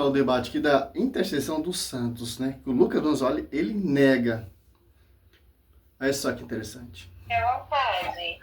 o debate aqui da intercessão dos santos, né? Que o Lucas Donzoli, ele nega. Olha só que interessante. É vontade.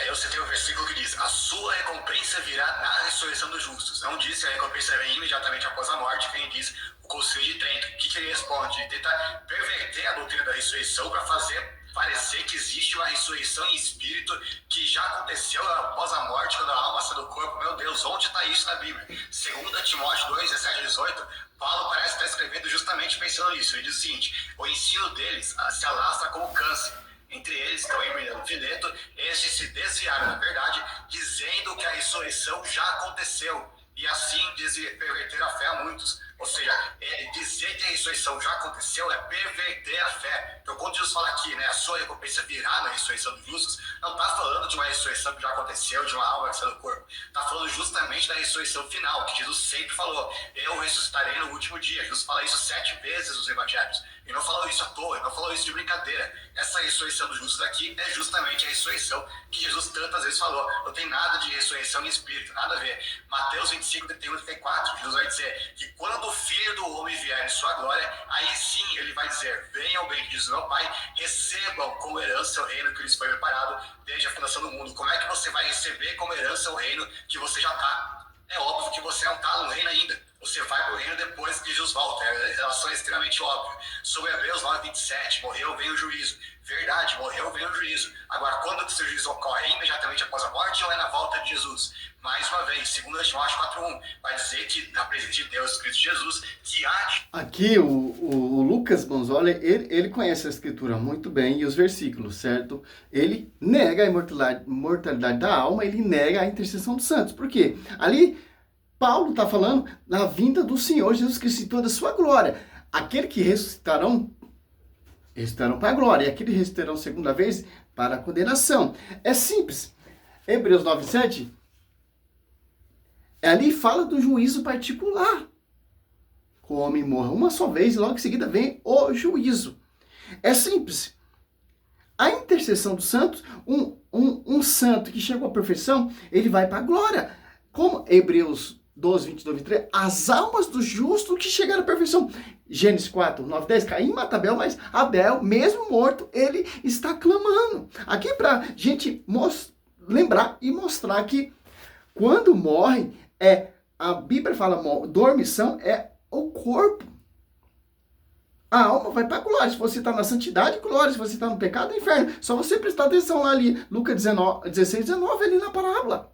Eu citei o versículo que diz: a sua recompensa virá na ressurreição dos justos. Não diz que a recompensa vem imediatamente após a morte, quem diz o Concílio de Trento. O que ele responde? Ele tenta perverter a doutrina da ressurreição para fazer parecer que existe uma ressurreição em espírito que já aconteceu após a morte, quando a alma sai do corpo. Meu Deus, onde está isso na Bíblia? 2 Timóteo 2, 17 e 18, Paulo parece estar escrevendo justamente pensando nisso. Ele diz o seguinte: o ensino deles se alastra como câncer. Entre eles estão Emiliano Fileto, estes se desviaram da verdade, dizendo que a ressurreição já aconteceu, e assim perverter a fé a muitos. Ou seja, dizer que a ressurreição já aconteceu é perverter a fé. Então, quando Jesus fala aqui, né, a sua recompensa virá na ressurreição dos justos, não está falando de uma ressurreição que já aconteceu, de uma alma que saiu do corpo. Está falando justamente da ressurreição final, que Jesus sempre falou: eu ressuscitarei no último dia. Jesus fala isso 7 vezes nos evangelhos. Ele não falou isso à toa, ele não falou isso de brincadeira. Essa ressurreição dos justos aqui é justamente a ressurreição que Jesus tantas vezes falou. Não tem nada de ressurreição em espírito, nada a ver. Mateus 25, 31 e 34, Jesus vai dizer que quando o Filho do Homem vier em sua glória, aí sim ele vai dizer: venham, benditos meu Pai, recebam como herança o reino que lhes foi preparado desde a fundação do mundo. Como é que você vai receber como herança o reino que você já está? É óbvio que você não está no reino ainda. Você vai para o reino depois que Jesus volta. A relação é extremamente óbvia. Sobre Hebreus 9, 27, morreu, veio o juízo. Verdade, morreu, veio o juízo. Agora, quando que o seu juízo ocorre? Imediatamente após a morte ou é na volta de Jesus? Mais uma vez, 2 Timóteo 4:1, vai dizer que na presença de Deus, Cristo Jesus, que há de... Aqui, o Lucas Donzoli, ele conhece a escritura muito bem e os versículos, certo? Ele nega a imortalidade da alma, ele nega a intercessão dos santos. Por quê? Ali, Paulo está falando da vinda do Senhor Jesus Cristo e toda a sua glória. Aquele que ressuscitarão para a glória, e aquele que ressuscitarão segunda vez para a condenação. É simples. Hebreus 9:7, ali fala do juízo particular. O homem morre uma só vez e logo em seguida vem o juízo. É simples. A intercessão dos santos, um santo que chegou à perfeição, ele vai para a glória. Como Hebreus 12, 22, 23, as almas dos justos que chegaram à perfeição. Gênesis 4, 9, 10, Caim mata Abel, mas Abel, mesmo morto, ele está clamando. Aqui para a gente lembrar e mostrar que quando morre, a Bíblia fala, dormição é o corpo. A alma vai para a glória. Se você está na santidade, glória. Se você está no pecado, inferno. Só você prestar atenção lá ali, Lucas 16, 19, ali na parábola.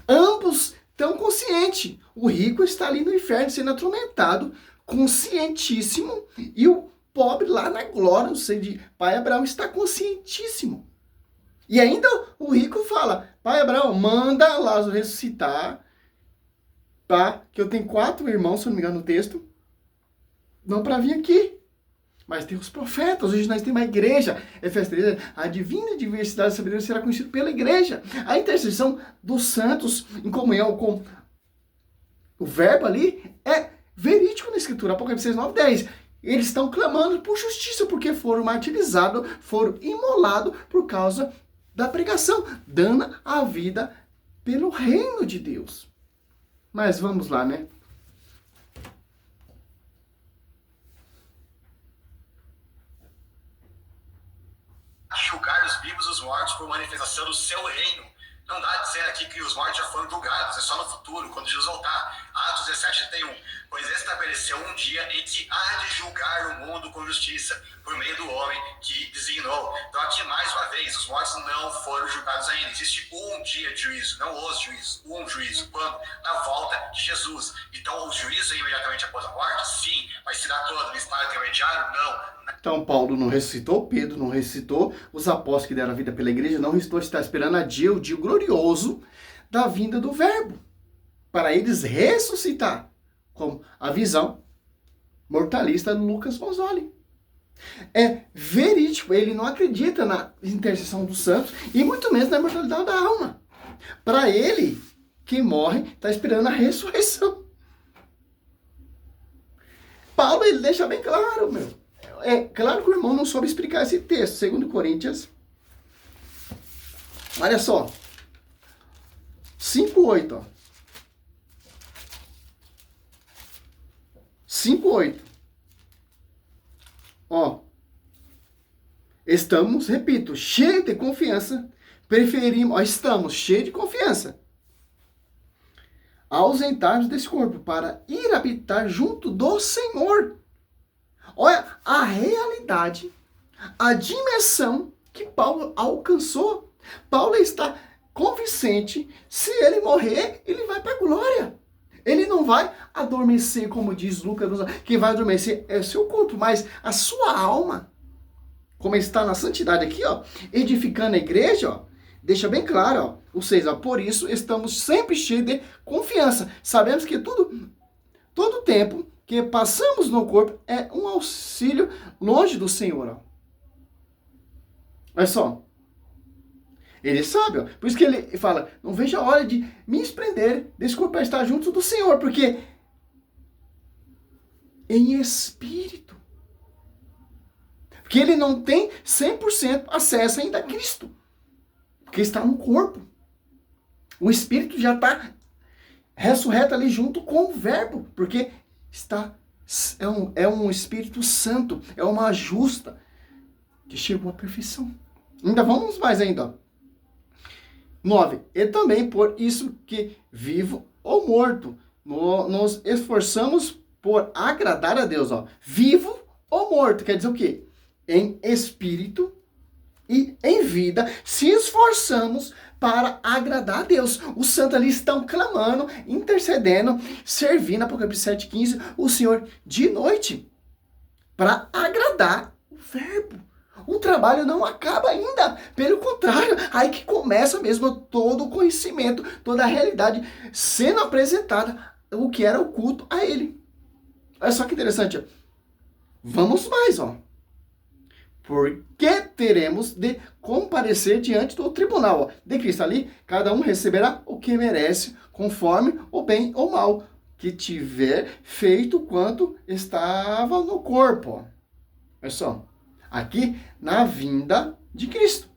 Ambos estão conscientes. O rico está ali no inferno sendo atormentado, conscientíssimo, e o pobre lá na glória, no seio de pai Abraão, está conscientíssimo. E ainda o rico fala: pai Abraão, manda Lázaro ressuscitar, tá? Que eu tenho 4 irmãos, se eu não me engano no texto, não para vir aqui. Mas tem os profetas, hoje nós temos uma igreja. Efésios 3, a divina diversidade da sabedoria será conhecida pela igreja. A intercessão dos santos em comunhão com o verbo ali é verídico na escritura. Apocalipse 9, 10. Eles estão clamando por justiça porque foram martirizados, foram imolados por causa da pregação, dando a vida pelo reino de Deus. Mas vamos lá, né? julgar os vivos e os mortos por manifestação do seu reino. Não dá a dizer aqui que os mortos já foram julgados, é só no futuro, quando Jesus voltar. Atos 17, 31. Pois estabeleceu um dia em que há de julgar o mundo com justiça, por meio do homem que designou. Então aqui, mais uma vez, os mortos não foram julgados ainda. Existe um dia de juízo, não os juízos, um juízo. Quando? Na volta de Jesus. Então o juízo é imediatamente após a morte? Sim. Mas se dá todo no estado intermediário? Não. Então Paulo não ressuscitou, Pedro não ressuscitou, os apóstolos que deram a vida pela igreja não ressuscitou, está esperando o dia glorioso da vinda do verbo, para eles ressuscitar, como a visão mortalista do Lucas Donzoli. É verídico, ele não acredita na intercessão dos santos e muito menos na imortalidade da alma. Para ele, quem morre está esperando a ressurreição. Paulo, ele deixa bem claro, meu. É claro que o irmão não soube explicar esse texto, 2 Coríntios. Olha só. 5:8, ó. 5:8. Ó, estamos, repito, cheios de confiança, preferimos, ó, estamos cheios de confiança, ausentar-nos desse corpo para ir habitar junto do Senhor. Olha a realidade, a dimensão que Paulo alcançou. Paulo está convincente, se ele morrer, ele vai para a glória. Ele não vai adormecer, como diz Lucas, quem vai adormecer é o seu corpo, mas a sua alma, como está na santidade aqui, ó, edificando a igreja, ó, deixa bem claro, ó, ou seja, por isso estamos sempre cheios de confiança. Sabemos que todo tempo que passamos no corpo é um auxílio longe do Senhor. Ó. Olha só. Ele sabe, ó. Por isso que ele fala, não vejo a hora de me desprender desse corpo para estar junto do Senhor, porque em espírito. Porque ele não tem 100% acesso ainda a Cristo. Porque está no corpo. O espírito já está ressurreto ali junto com o verbo, porque é um Espírito Santo, é uma justa que chegou à perfeição. Ainda vamos mais ainda. 9. E também por isso que vivo ou morto, nos esforçamos por agradar a Deus. Ó. Vivo ou morto, quer dizer o quê? Em espírito e em vida, se esforçamos para agradar a Deus. Os santos ali estão clamando, intercedendo, servindo, Apocalipse 7,15, o Senhor de noite, para agradar o verbo. O trabalho não acaba ainda, pelo contrário, aí que começa mesmo todo o conhecimento, toda a realidade sendo apresentada, o que era o culto a ele. Olha só que interessante, ó. Vamos mais, ó. Porque teremos de comparecer diante do tribunal, ó, de Cristo. Ali, cada um receberá o que merece, conforme o bem ou mal que tiver feito quanto estava no corpo. Ó. Olha só. Aqui, na vinda de Cristo.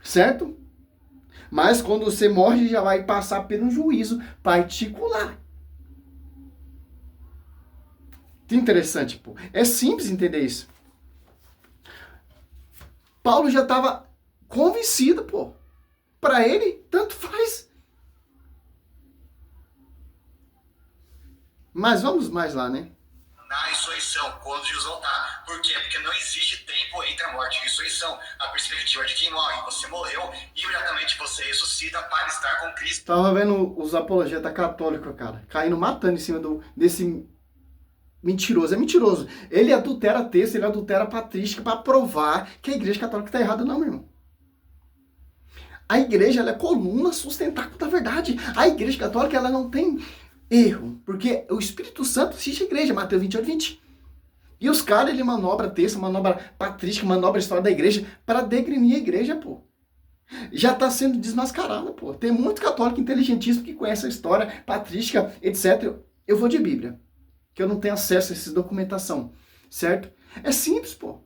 Certo? Mas quando você morre, já vai passar por um juízo particular. Que interessante, pô. É simples entender isso. Paulo já estava convencido, pô. Para ele, tanto faz. Mas vamos mais lá, né? Na ressurreição, quando Jesus voltar. Por quê? Porque não existe tempo entre a morte e a ressurreição. A perspectiva de quem morre, você morreu, imediatamente você ressuscita para estar com Cristo. Tava vendo os apologetas católicos, cara, caindo matando em cima desse mentiroso. É mentiroso. Ele adultera texto, ele adultera patrística para provar que a igreja católica está errada. Não, meu irmão. A igreja, ela é coluna sustentável da verdade. A igreja católica, ela não tem erro, porque o Espírito Santo assiste a igreja, Mateus 28:20. E os caras, ele manobra texto, manobra patrística, manobra a história da igreja para degrinir a igreja, pô. Já está sendo desmascarado, pô. Tem muito católico inteligentíssimo que conhece a história patrística, etc. Eu vou de Bíblia, que eu não tenho acesso a essa documentação, certo? É simples, pô.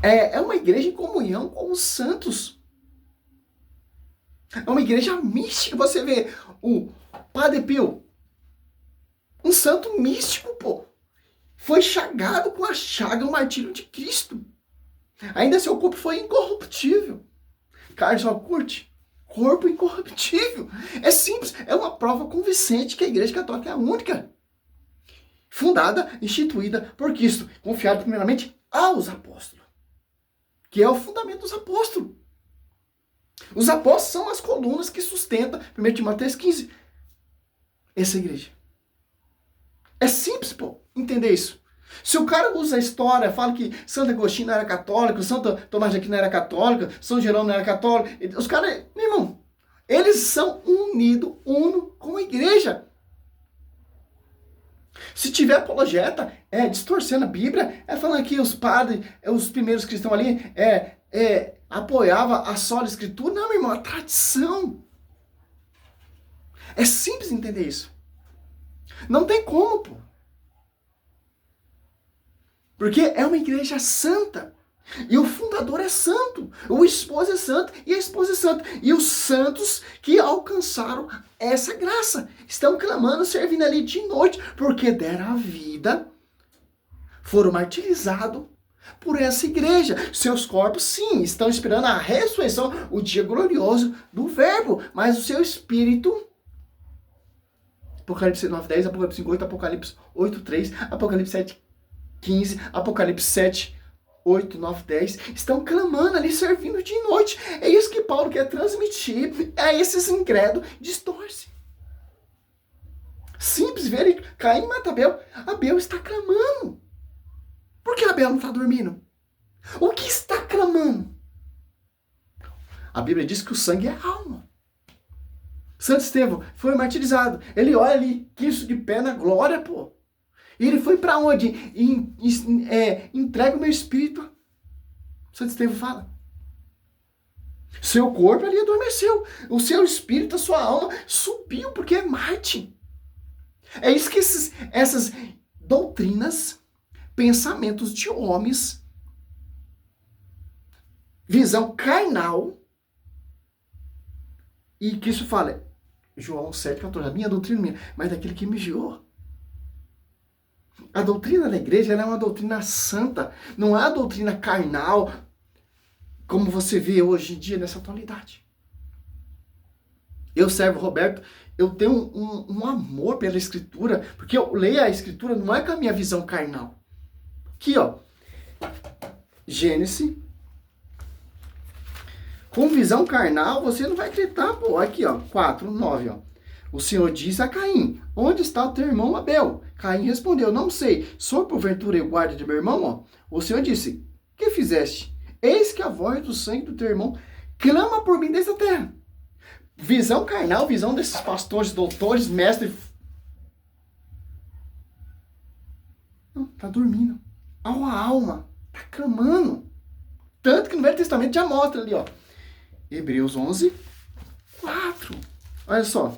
É uma igreja em comunhão com os santos. É uma igreja mística. Você vê o Padre Pio, um santo místico, pô. Foi chagado com a chaga, o martírio de Cristo. Ainda seu corpo foi incorruptível. Carlos Alcurte, corpo incorruptível. É simples, é uma prova convincente que a igreja católica é a única. Fundada, instituída por Cristo, confiada primeiramente aos apóstolos. Que é o fundamento dos apóstolos. Os apóstolos são as colunas que sustentam, 1 Timóteo 3,15, essa igreja. É simples, pô, entender isso. Se o cara usa a história, fala que Santo Agostinho não era católico, Santo Tomás de Aquino não era católico, São Jerônimo não era católico, os caras, meu irmão, eles são unidos, uno com a igreja. Se tiver apologeta, distorcendo a Bíblia, falando que os padres, os primeiros cristãos ali, apoiavam a sola escritura. Não, meu irmão, a tradição. É simples entender isso. Não tem como, pô. Porque é uma igreja santa. E o fundador é santo, o esposo é santo e a esposa é santa. E os santos que alcançaram essa graça estão clamando, servindo ali de noite, porque deram a vida, foram martirizados por essa igreja. Seus corpos, sim, estão esperando a ressurreição, o dia glorioso do Verbo, mas o seu espírito... Apocalipse 9:10, Apocalipse 5:8, Apocalipse 8:3, Apocalipse 7:15, Apocalipse 7:8, 9, 10, estão clamando ali, servindo de noite. É isso que Paulo quer transmitir a esses incrédulos. Distorce. Simples, ver ele Caim mata Abel. Abel está clamando. Por que Abel não está dormindo? O que está clamando? A Bíblia diz que o sangue é alma. Santo Estevão foi martirizado. Ele olha ali, quisto de pé na glória, pô. E ele foi para onde? Entrega o meu espírito. Santo Estevão fala. Seu corpo ali adormeceu. O seu espírito, a sua alma subiu porque é Marte. É isso que essas doutrinas, pensamentos de homens, visão carnal, e que isso fala, João 7,14, a minha doutrina minha, mas daquele que me enviou. A doutrina da igreja ela é uma doutrina santa, não é a doutrina carnal, como você vê hoje em dia nessa atualidade. Eu servo Roberto, eu tenho um amor pela Escritura, porque eu leio a Escritura não é com a minha visão carnal. Aqui, ó, Gênesis. Com visão carnal, você não vai acreditar, pô. Aqui, ó, 4:9, ó. O Senhor disse a Caim, onde está o teu irmão Abel? Caim respondeu, não sei. Sou porventura eu guarda de meu irmão, ó? O Senhor disse, que fizeste? Eis que a voz do sangue do teu irmão clama por mim desde a terra. Visão carnal, visão desses pastores, doutores, mestres. Não, tá dormindo. A alma tá clamando. Tanto que no Velho Testamento já mostra ali, ó. Hebreus 11:4. Olha só.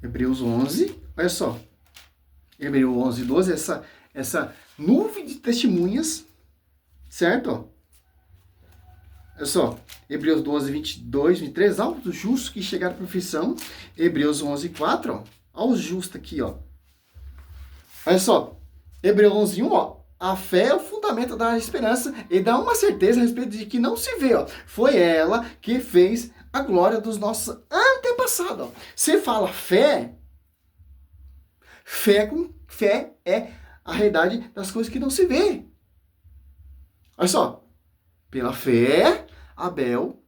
Hebreus 11, olha só. Hebreus 11:12, essa nuvem de testemunhas, certo? Olha só. Hebreus 12:22, 23, aos justos que chegaram à perfeição. Hebreus 11:4, ó. Aos justos aqui, ó. Olha só. Hebreus 11:1, ó. A fé é o fundamento da esperança e dá uma certeza a respeito de que não se vê, ó. Foi ela que fez a glória dos nossos antepassados, ó. Você fala fé, fé é a realidade das coisas que não se vê. Olha só. Pela fé, Abel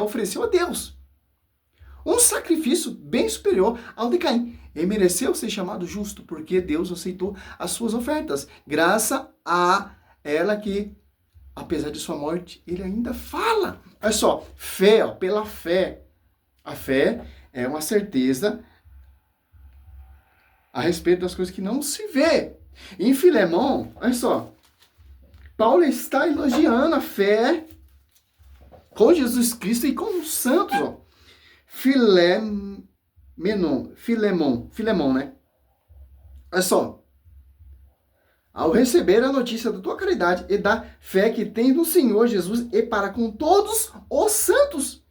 ofereceu a Deus um sacrifício bem superior ao de Caim. Ele mereceu ser chamado justo, porque Deus aceitou as suas ofertas. Graças a ela que, apesar de sua morte, ele ainda fala. Olha só, fé, ó, pela fé. A fé é uma certeza a respeito das coisas que não se vê. Em Filemão, olha só, Paulo está elogiando a fé com Jesus Cristo e com os santos, ó. Filemão, né? Olha só. Ao receber a notícia da tua caridade e da fé que tem no Senhor Jesus e para com todos os santos.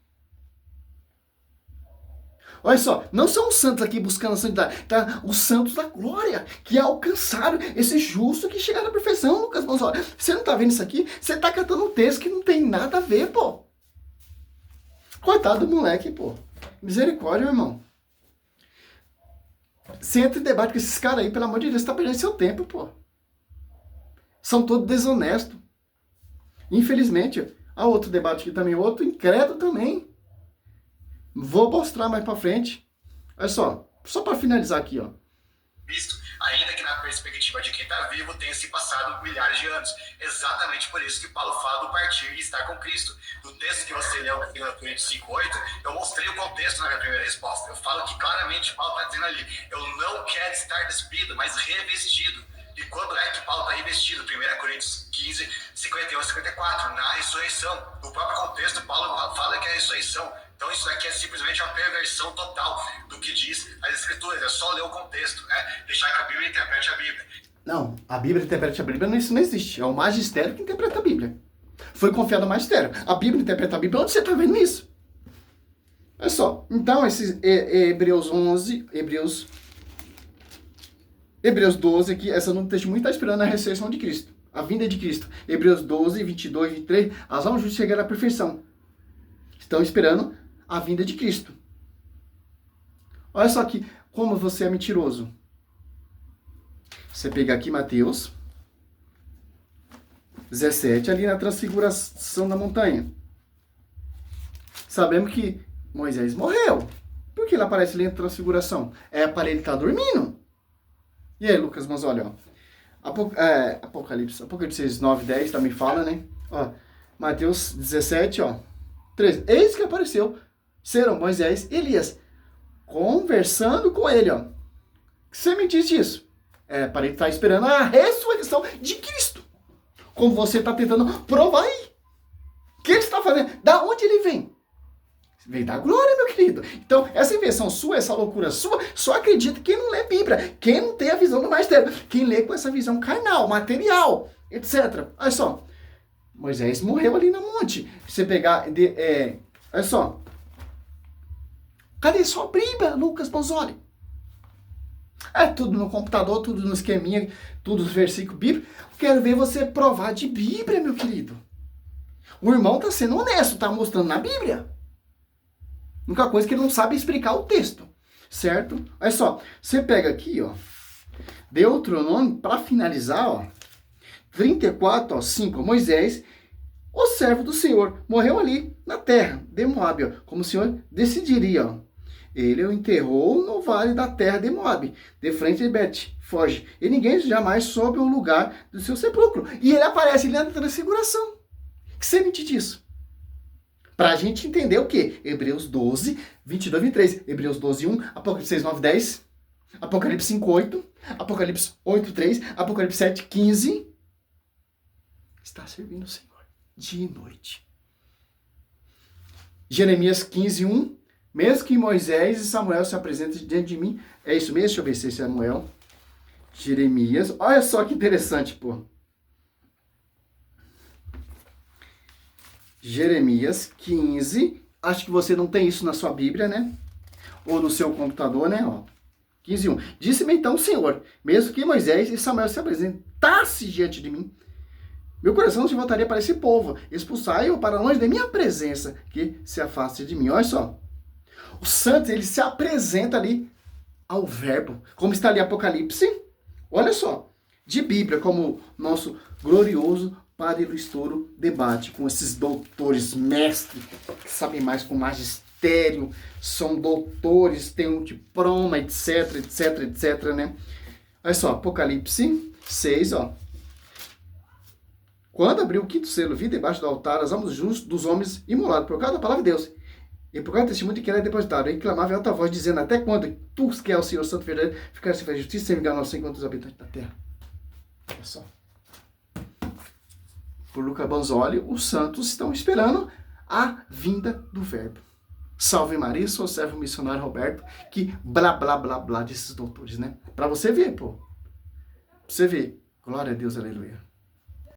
Olha só, não são os santos aqui buscando a santidade, tá? Os santos da glória, que alcançaram esse justo que chegaram à perfeição, Lucas. Mas olha, você não tá vendo isso aqui? Você tá cantando um texto que não tem nada a ver, pô. Coitado do moleque, pô. Misericórdia, irmão. Você entra em debate com esses caras aí, pelo amor de Deus, você tá perdendo seu tempo, pô. São todos desonestos. Infelizmente, há outro debate aqui também, outro incrédulo também. Vou mostrar mais pra frente. Olha só para finalizar aqui, ó. Visto, ainda que na perspectiva de quem está vivo tenha se passado milhares de anos. Exatamente por isso que Paulo fala do partir e estar com Cristo. No texto que você leu, em Coríntios 5:8, eu mostrei o contexto na minha primeira resposta. Eu falo que claramente Paulo está dizendo ali, eu não quero estar despido, mas revestido. E quando é que Paulo está revestido? 1 Coríntios 15:52. 51 e 54, na ressurreição. No próprio contexto, Paulo fala que é a ressurreição. Então isso aqui é simplesmente uma perversão total do que diz as Escrituras. É só ler o contexto, né? Deixar que a Bíblia interprete a Bíblia. Não, a Bíblia interpreta a Bíblia, isso não existe. É o magistério que interpreta a Bíblia. Foi confiado ao magistério. A Bíblia interpreta a Bíblia. Onde você está vendo isso? Olha só. Então, esses Hebreus 11, Hebreus 12 aqui, essa no texto muito está esperando a ressurreição de Cristo. A vinda de Cristo. Hebreus 12, 22, 23. As almas justas chegaram à perfeição. Estão esperando a vinda de Cristo. Olha só aqui como você é mentiroso. Você pega aqui Mateus 17, ali na transfiguração da montanha. Sabemos que Moisés morreu. Por que ele aparece ali na transfiguração? É para ele estar dormindo. E aí, Lucas, mas olha, ó. Apocalipse 9, 10 também fala, né? Ó, Mateus 17, ó. 13. Eis que apareceu. Serão Moisés e Elias conversando com ele, ó. O que você me diz disso? É para ele estar esperando a ressurreição de Cristo. Como você está tentando provar aí. O que ele está fazendo? Da onde ele vem? Vem da glória, meu querido. Então, essa invenção sua, essa loucura sua, só acredita quem não lê Bíblia. Quem não tem a visão do magistério. Quem lê com essa visão carnal, material, etc. Olha só. Moisés morreu ali no monte. Você pegar... olha só. Cadê sua Bíblia, Lucas Bonzoli? É tudo no computador, tudo no esqueminha, tudo nos versículos bíblicos. Quero ver você provar de Bíblia, meu querido. O irmão está sendo honesto, está mostrando na Bíblia. A única coisa é que ele não sabe explicar o texto, certo? Olha só, você pega aqui, ó, Deuteronômio, para finalizar, ó, 34, ó, 5, Moisés, o servo do Senhor, morreu ali na terra de Moabe, ó, como o Senhor decidiria, ó. Ele o enterrou no vale da terra de Moabe, de frente de Bet-Foge, e ninguém jamais soube o lugar do seu sepulcro. E ele aparece ali na transfiguração. O que você me diz disso? Para a gente entender o quê? Hebreus 12, 22, 23. Hebreus 12, 1, Apocalipse 6, 9, 10. Apocalipse 5, 8. Apocalipse 8, 3. Apocalipse 7, 15. Está servindo o Senhor dia e noite. Jeremias 15, 1. Mesmo que Moisés e Samuel se apresentem diante de mim. É isso mesmo? Deixa eu ver se é Samuel. Jeremias. Olha só que interessante, pô. Jeremias 15. Acho que você não tem isso na sua Bíblia, né? Ou no seu computador, né? Ó, 15, 1. Disse-me então o Senhor, mesmo que Moisés e Samuel se apresentassem diante de mim, meu coração se voltaria para esse povo. Expulsai-o para longe da minha presença, que se afaste de mim. Olha só. O santo, ele se apresenta ali ao verbo. Como está ali Apocalipse. Olha só. De Bíblia, como nosso glorioso Padre Luiz Toro debate com esses doutores, mestres, que sabem mais com magistério, são doutores, têm um diploma, etc, né? Olha só, Apocalipse 6, ó. Quando abriu o quinto selo, vi debaixo do altar as almas justas dos homens imolados por causa da palavra de Deus. E por causa do testemunho de que era depositado. E clamava em alta voz, dizendo, até quando tu, que é o Senhor Santo Verdadeiro, ficar sem fazer justiça, sem engano, sem contra os habitantes da terra. Olha só. Por Luca Bonzoli, os santos estão esperando a vinda do verbo. Salve Maria, sou o servo missionário Roberto, que blá, blá, blá, blá desses doutores, né? Pra você ver, pô. Pra você ver. Glória a Deus, aleluia.